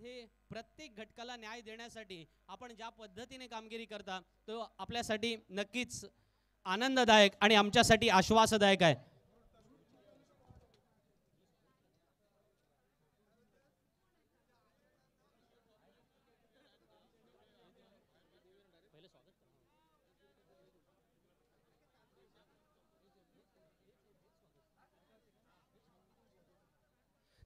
हे प्रत्येक घटकाला न्याय देण्यासाठी आपण ज्या पद्धतीने कामगिरी करता तो आपल्यासाठी नक्कीच आनंददायक आणि आमच्यासाठी आश्वासदायक आहे।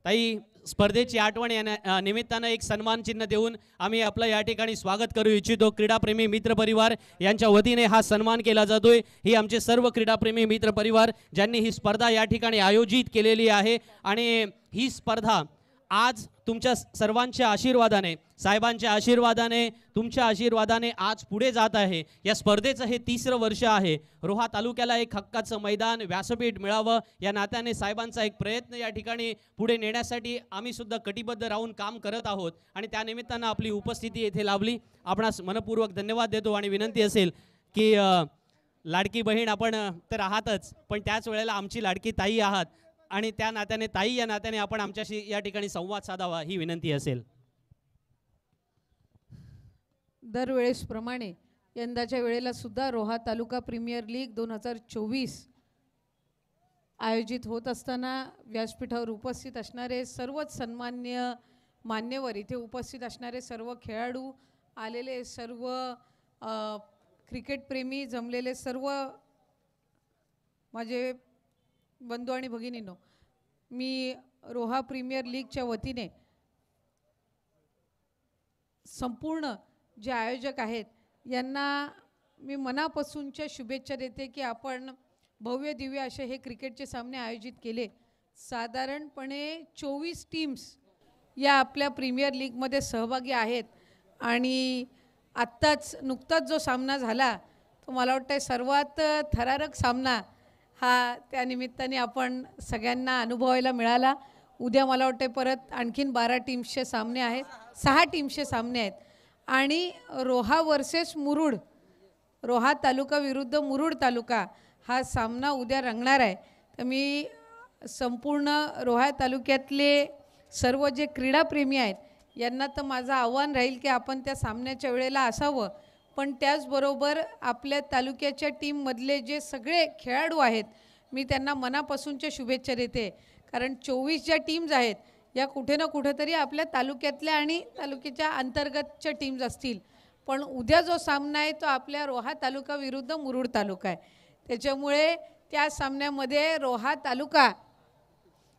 ताई, स्पर्धेची आठवण या निमित्तानं एक सन्मान चिन्ह देऊन आम्ही आपलं या ठिकाणी स्वागत करू इच्छितो। क्रीडाप्रेमी मित्र परिवार यांच्या वतीने हा सन्मान केला जातोय। ही आमचे सर्व क्रीडाप्रेमी मित्र परिवार ज्यांनी ही स्पर्धा या ठिकाणी आयोजित केलेली आहे आणि ही स्पर्धा आज तुमच्या सर्वांच्या आशीर्वादाने, साहेबांच्या आशीर्वादाने, तुमच्या आशीर्वादाने आज पुढे जात आहे। या स्पर्धेचं हे 3रं वर्ष आहे। रोहा तालुक्याला एक हक्काचं मैदान, व्यासपीठ मिळावं या नात्याने साहेबांचा एक प्रयत्न या ठिकाणी पुढे नेण्यासाठी आम्ही सुद्धा कटिबद्ध राहून काम करत आहोत आणि त्या निमित्तानं आपली उपस्थिती येथे लाभली। आपणास मनपूर्वक धन्यवाद देतो आणि विनंती असेल की लाडकी बहीण आपण तर आहातच, पण त्याच वेळेला आमची लाडकी ताई आहात आणि त्या नात्याने ताई या नात्याने आपण आमच्याशी या ठिकाणी संवाद साधावा ही विनंती असेल। दरवेळेस प्रमाणे यंदाच्या वेळेला सुद्धा रोहा तालुका प्रीमियर लीग 2024 आयोजित होत असताना व्यासपीठावर उपस्थित असणारे सर्वच सन्मान्य मान्यवर, इथे उपस्थित असणारे सर्व खेळाडू, आलेले सर्व क्रिकेट प्रेमी, जमलेले सर्व माझे बंधू आणि भगिनींनो, मी रोहा प्रीमियर लीगच्या वतीने संपूर्ण जे आयोजक आहेत यांना मी मनापासूनच्या शुभेच्छा देते की आपण भव्य दिव्य असे हे क्रिकेटचे सामने आयोजित केले। साधारणपणे 24 टीम्स या आपल्या प्रीमियर लीगमध्ये सहभागी आहेत आणि नुकताच जो सामना झाला तो मला वाटतं सर्वात थरारक सामना हा त्या निमित्ताने आपण सगळ्यांना अनुभवायला मिळाला। उद्या मला वाटतं परत आणखीन 12 टीम्सचे सामने आहेत, 6 टीम्सचे सामने आहेत आणि रोहा वर्सेस मुरुड, रोहा तालुका विरुद्ध मुरुड तालुका हा सामना उद्या रंगणार आहे। तर मी संपूर्ण रोहा तालुक्यातले सर्व जे क्रीडाप्रेमी आहेत यांना तर माझं आव्हान राहील की आपण त्या सामन्याच्या वेळेला असावं, पण त्याचबरोबर आपल्या तालुक्याच्या टीममधले जे सगळे खेळाडू आहेत मी त्यांना मनापासूनच्या शुभेच्छा देते, कारण 24 ज्या टीम्स आहेत या कुठे ना कुठेतरी आपल्या तालुक्यातल्या आणि तालुक्याच्या अंतर्गतच्या टीम्स असतील, पण उद्या जो सामना आहे तो आपल्या रोहा तालुका विरुद्ध मुरुड तालुका आहे। त्याच्यामुळे त्या सामन्यामध्ये रोहा तालुका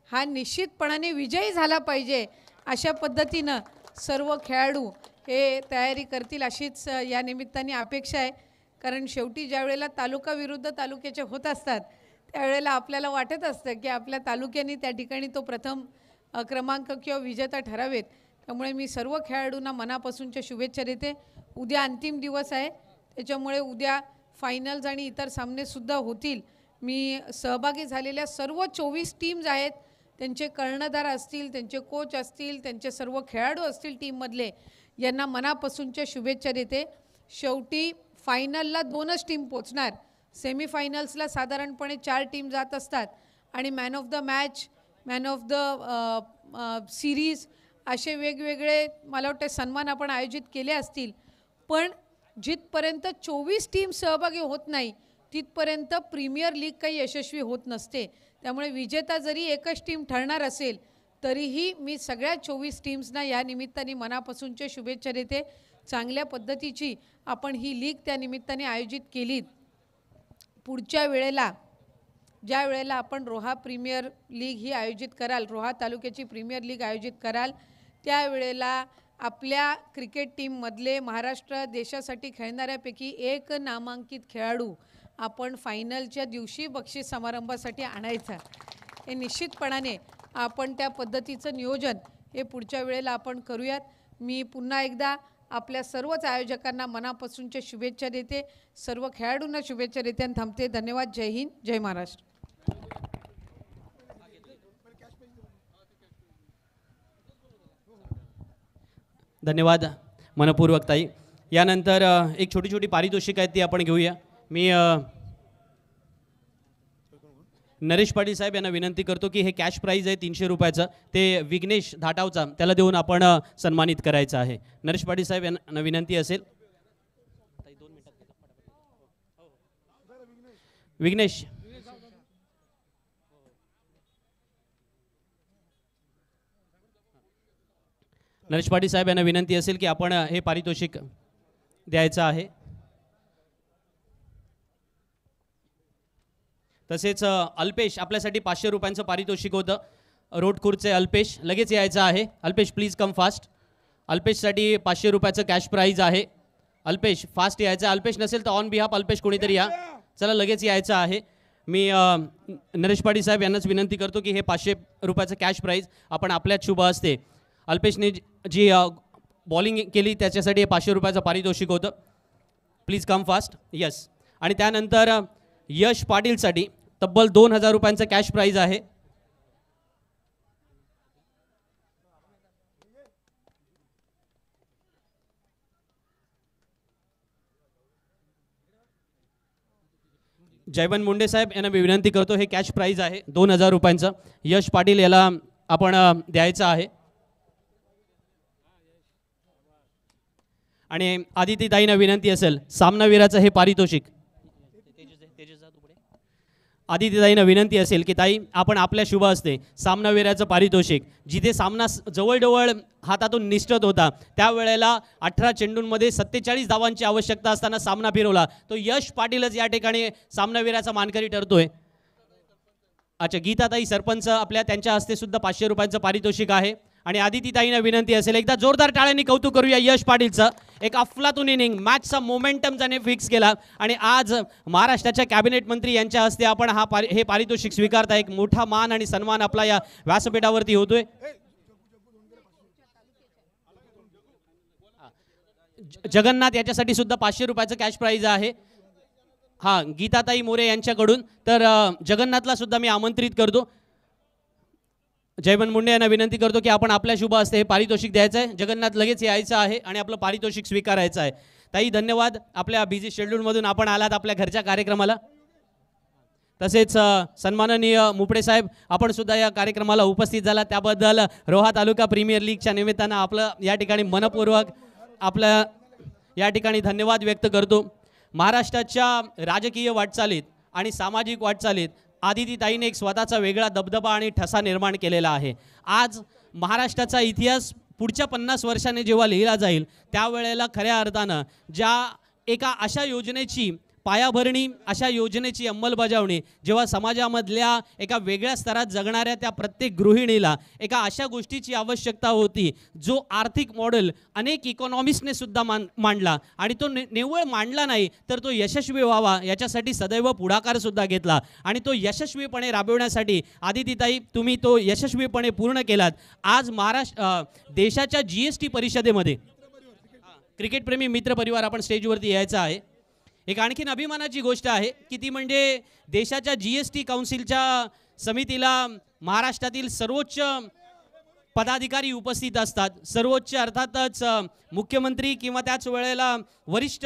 हा निश्चितपणाने विजयी झाला पाहिजे अशा पद्धतीनं सर्व खेळाडू हे तयारी करतील अशीच या निमित्ताने अपेक्षा आहे। कारण शेवटी ज्या वेळेला तालुका विरुद्ध तालुक्याचे होत असतात त्यावेळेला आपल्याला वाटत असतं की आपल्या तालुक्याने त्या ठिकाणी तो प्रथम क्रमांक किंवा विजेता ठरावेत। त्यामुळे मी सर्व खेळाडूंना मनापासूनच्या शुभेच्छा देते। उद्या अंतिम दिवस आहे, त्याच्यामुळे उद्या फायनल्स आणि इतर सामनेसुद्धा होतील। मी सहभागी झालेल्या सर्व 24 टीम्स आहेत, त्यांचे कर्णधार असतील, त्यांचे कोच असतील, त्यांचे सर्व खेळाडू असतील टीममधले, यांना मनापासूनच्या शुभेच्छा देते। शेवटी फायनलला 2च टीम पोचणार, सेमीफायनल्सला साधारणपणे 4 टीम जात असतात आणि man of the match, man of the series असे वेगवेगळे मला वाटतं सन्मान आपण आयोजित केले असतील, पण जिथपर्यंत 24 टीम सहभागी होत नाही तिथपर्यंत प्रीमियर लीग काही यशस्वी होत नसते। त्यामुळे विजेता जरी एकच टीम ठरणार असेल तरीही मी सगळ्या 24 टीम्सना या निमित्ताने मनापासूनच्या शुभेच्छा देते। चांगल्या पद्धतीची आपण ही लीग त्या निमित्ताने आयोजित केली। पुढच्या वेळेला ज्या वेळेला आपण रोहा प्रीमियर लीग ही आयोजित कराल, रोहा तालुक्याची प्रीमियर लीग आयोजित कराल, त्यावेळेला आपल्या क्रिकेट टीममधले महाराष्ट्र देशासाठी खेळणाऱ्यापैकी एक नामांकित खेळाडू आपण फायनलच्या दिवशी बक्षीस समारंभासाठी आणायचा। हे निश्चितपणाने आपण त्या पद्धतीचं नियोजन हे पुढच्या वेळेला आपण करूयात। मी पुन्हा एकदा आपल्या सर्वच आयोजकांना मनापासूनच्या शुभेच्छा देते, सर्व खेळाडूंना शुभेच्छा देते आणि थांबते। धन्यवाद। जय हिंद, जय महाराष्ट्र। धन्यवाद मनपूर्वक ताई। यानंतर एक छोटी छोटी पारितोषिक आहेत ती आपण घेऊया। मी नरेश पाटील साहेब यांना विनंती करतो की हे कॅश प्राईज आहे 300 रुपयाचं, ते विघ्नेश धाटावचा त्याला देऊन आपण सन्मानित करायचं आहे. नरेश पाटील साहेब यांना विनंती असेल. विघ्नेश, नरेश पाटील साहेब यांना विनंती असेल की आपण हे पारितोषिक द्यायचं आहे. तसेच अल्पेश, आपल्यासाठी 500 रुपयांचं पारितोषिक होतं. रोडखुर्दचे अल्पेश लगेच यायचं आहे. Alpesh please come fast. अल्पेशसाठी 500 रुपयाचं कॅश प्राईज आहे. अल्पेश फास्ट यायचं. अल्पेश नसेल तर ऑन बिहाफ अल्पेश कोणीतरी या. चला लगेच यायचं आहे. मी नरेश पाटील साहेब यांनाच विनंती करतो की हे 500 रुपयाचं कॅश प्राईज आपण आपल्याच शुभ हस्ते, अल्पेशने जी बॉलिंग केली त्याच्यासाठी हे 500 रुपयाचं पारितोषिक होतं. Please come fast. यस. आणि त्यानंतर यश पाटीलसाठी तब्बल 2000 रुपयांचं कॅश प्राईज आहे. जयवंत मुंडे साहेब यांना मी विनंती करतो, हे कॅश प्राईज आहे 2000 रुपयांचं. यश पाटील याला आपण द्यायचं आहे. आणि आदितीताईंना विनंती असेल सामनावीराचं हे पारितोषिक. आदितीताईंना विनंती असेल की ताई आपण आपल्या शुभ हस्ते सामनावीराचं पारितोषिक, जिथे सामना जवळजवळ हातातून निष्ठत होता त्यावेळेला 18 चेंडूंमध्ये 47 धावांची आवश्यकता असताना सामना फिरवला, तो यश पाटीलच या ठिकाणी सामनावीराचा मानकरी ठरतोय. अच्छा, गीताताई सरपंच आपल्या त्यांच्या हस्ते सुद्धा 500 रुपयांचं पारितोषिक आहे. आणि आदितीताईंना विनंती असेल, एकदा जोरदार टाळ्यांनी कौतुक करूया यश पाटीलचं. एक अफलातून इनिंग, मॅचचा मोमेंटम त्याने फिक्स केला आणि आज महाराष्ट्राच्या कॅबिनेट मंत्री यांच्या हस्ते आपण हे पारितोषिक स्वीकारता. एक मोठा मान आणि सन्मान आपला या व्यासपीठावरती होतोय. जगन्नाथ याच्यासाठी सुद्धा 500 रुपयाचं कॅश प्राईज आहे. हां, गीताताई मोरे यांच्याकडून. तर जगन्नाथला सुद्धा मी आमंत्रित करतो. जयवंत मुंडे यांना विनंती करतो की आपण आपल्या शुभ हस्ते हे पारितोषिक द्यायचं आहे. जगन्नाथ लगेच यायचं आहे आणि आपलं पारितोषिक स्वीकारायचं आहे. ताई धन्यवाद, आपल्या बिझी शेड्यूलमधून आपण आलात आपल्या घरच्या कार्यक्रमाला. तसेच सन्माननीय मुपडे साहेब आपण सुद्धा या कार्यक्रमाला उपस्थित झाला, त्याबद्दल रोहा तालुका प्रीमियर लीगच्या निमित्तानं आपलं या ठिकाणी मनपूर्वक आपल्या या ठिकाणी धन्यवाद व्यक्त करतो. महाराष्ट्राच्या राजकीय वाटचालीत आणि सामाजिक वाटचालीत आदितीताईने एक स्वतःचा वेगळा दबदबा आणि ठसा निर्माण केलेला आहे. आज महाराष्ट्राचा इतिहास पुढच्या 50 वर्षांनी जेव्हा लिहिला जाईल त्यावेळेला खऱ्या अर्थानं ज्या एका अशा योजनेची पायाभरणी, अशा योजनेची अंमलबजावणी जेव्हा समाजामधल्या एका वेगळ्या स्तरात जगणाऱ्या त्या प्रत्येक गृहिणीला एका अशा गोष्टीची आवश्यकता होती, जो आर्थिक मॉडेल अनेक इकॉनॉमिस्टने सुद्धा मांडला आणि तो निव्वळ मांडला नाही तर तो यशस्वी व्हावा याच्यासाठी सदैव पुढाकार सुद्धा घेतला आणि तो यशस्वीपणे राबवण्यासाठी आदितीताई तुम्ही तो यशस्वीपणे पूर्ण केलात. आज देशाच्या GST परिषदेमध्ये क्रिकेटप्रेमी मित्र परिवार आपण स्टेजवरती यायचं आहे. एक आणखीन अभिमानाची गोष्ट आहे की ती म्हणजे देशाच्या GST काउन्सिलच्या समितीला महाराष्ट्रातील सर्वोच्च पदाधिकारी उपस्थित असतात. सर्वोच्च अर्थातच मुख्यमंत्री किंवा त्याच वेळेला वरिष्ठ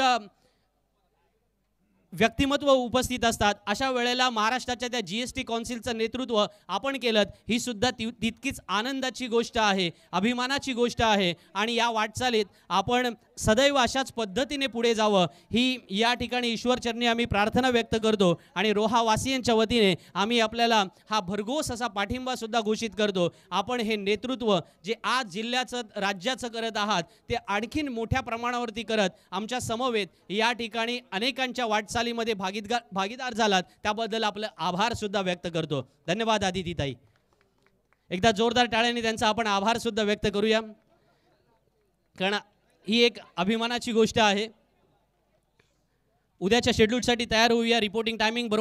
व्यक्तिमत्व उपस्थित असतात. अशा वेळेला महाराष्ट्राच्या त्या GST काउन्सिलचं नेतृत्व आपण केलं, ही सुद्धा तितकीच आनंदाची गोष्ट आहे, अभिमानाची गोष्ट आहे. आणि या वाटचालीत आपण सदैव अशाच पद्धतीने पुढे जावं ही या ठिकाणी ईश्वरचरणी आम्ही प्रार्थना व्यक्त करतो. आणि रोहावासियांच्या वतीने आम्ही आपल्याला हा भरघोस असा पाठिंबा सुद्धा घोषित करतो. आपण हे नेतृत्व जे आज जिल्ह्याचं राज्याचं करत आहात ते आणखीन मोठ्या प्रमाणावरती करत आमच्या समवेत या ठिकाणी अनेकांच्या वाटचालीमध्ये भागीदार झालात, त्याबद्दल आपलं आभार सुद्धा व्यक्त करतो. धन्यवाद आदितीताई. एकदा जोरदार टाळ्यांनी त्यांचा आपण आभार सुद्धा व्यक्त करूया, कारण ही एक अभिमानाची गोष्ट आहे. उद्याच्या शेड्यूलसाठी तयार होऊया. रिपोर्टिंग टायमिंग बरोबर